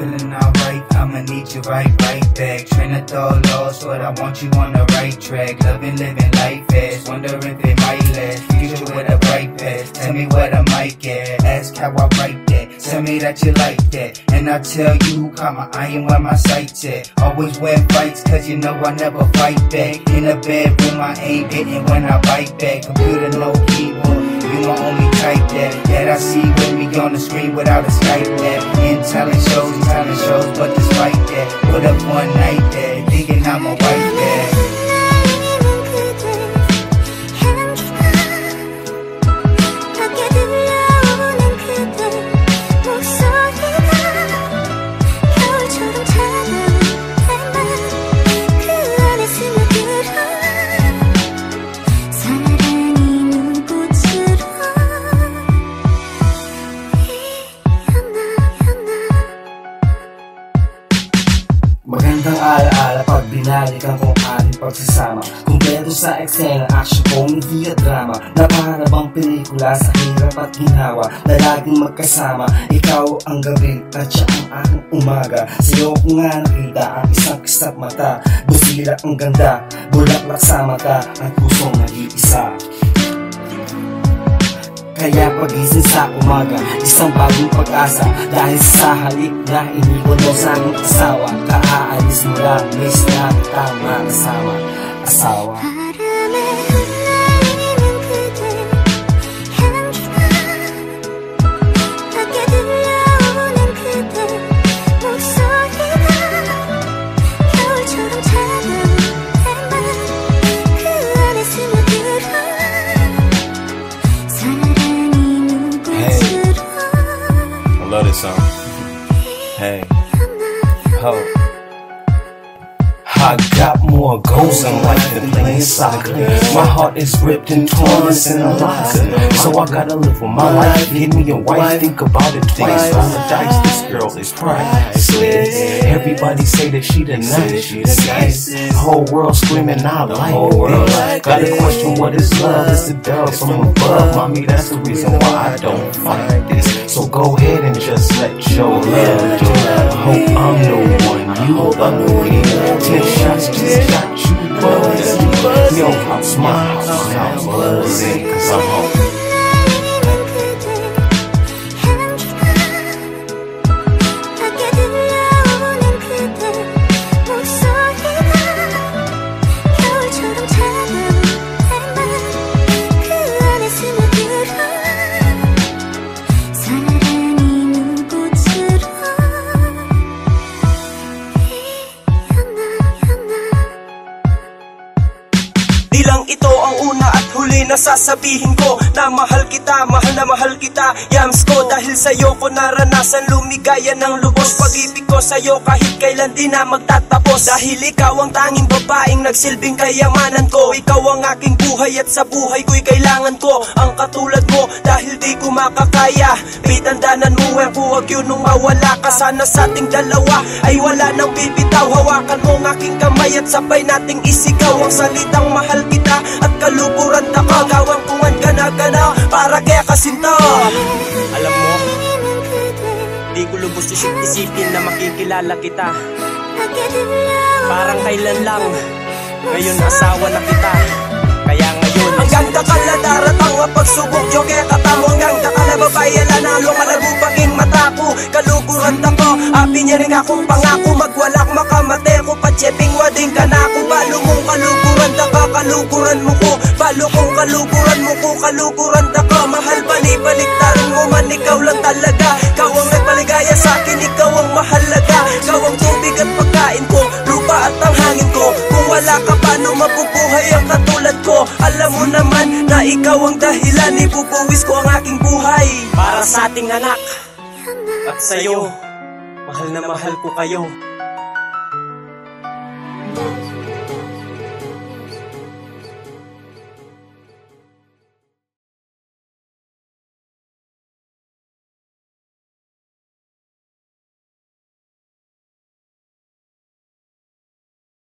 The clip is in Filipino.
feeling alright, I'ma need you right back. Train to throw lost, but I want you on the right track. Living life fast, wonder if it might last. Future with a bright past, tell me where the mic at. Ask how I write that, tell me that you like that. And I tell you who caught my eye and where my sight's at. Always wear fights, cause you know I never fight back. In the bedroom I ain't hitting when I bite back. Computer no keyboard, you my only type that I see with me on the screen without a Skype that. In talent shows, but despite that, put up one night there, thinking I'm a wife there. Magandang alaala pag binalikan kong ating pagsasama. Kumpleto sa eksena, action, comedy at drama. Na para bang pelikula sa hirap at ginawa. Na laging magkasama, ikaw ang gabi at siya ang aking umaga. Sa'yo ko nga nakita ang isang kisap mata. Busila ang ganda, bulaklak sa mata, ang pusong nag-iisa. Kaya pagising sa umaga, isang bagong pag-asa. Dahil sa halik na iniwan mo sa aking asawa. Kaaalis mo lang, miss na kita makasama. Asawa. Love this song. Hey, ho. I got more goals in life than playing soccer. My heart is ripped and torn, it's in a locker. So I gotta live with my life, give me a wife, think about it twice. Roll the dice, this girl is priceless. Everybody say that she the nicest. Whole world screaming out like it. Gotta question what is love, it's the devil from above. Mommy, that's the reason why I don't fight this. So go ahead and just let your love do. Hope I'm the one you agree. 10 shots just got you buzzing. Your house, my house, I'm buzzing, cause I'm home. Di lang ito ang una at huli na sasabihin ko na mahal kita, mahal na mahal kita, yams ko. Dahil sa'yo ko naranasan lumigaya ng lubos. Pag-ibig ko sa'yo kahit kailan di na magtatapos. Dahil ikaw ang tanging babaeng nagsilbing kayamanan ko. Ikaw ang aking buhay at sa buhay ko'y kailangan ko ang katulad mo. Dahil di ko makakaya, pitandanan mo ang huwag yun nung mawala ka. Sana sa ating dalawa ay wala nang bibitaw. Hawakan mo ang aking kamay at sabay nating isigaw ang salitang mahal kita at kalukuran ta ka. Gawang kungan ka na gana para kaya kasinta. Alam mo, di ko lubos isipin na makikilala kita. Parang kailan lang, ngayon asawa na kita. Kaya ngayon hanggang kakala daratang mapagsubok yung kaya katamo. Hanggang kakala babae nanalo malagupaging mata ko. Kalukuran ako, api niya rin akong pangako. Magwalak makamate ko, patseping wading ka na ako. Balo mong kalukuran ta ka, kalukuran mo ko. Balo kong kalukuran mo ko, kalukuran ta ka. Mahal pa ni baliktaran mo man, ikaw lang talaga. Ikaw ang nagpaligaya sa akin, ikaw ang mahalaga. Ikaw ang tubig at pagkain ko, lupa at ang hangin ko. Kung wala ka paano mabubuhay ang katulad ko. Alam mo naman na ikaw ang dahilan, ibubuwis ko ang aking buhay para sa ating anak. At sa'yo, mahal na mahal ko kayo.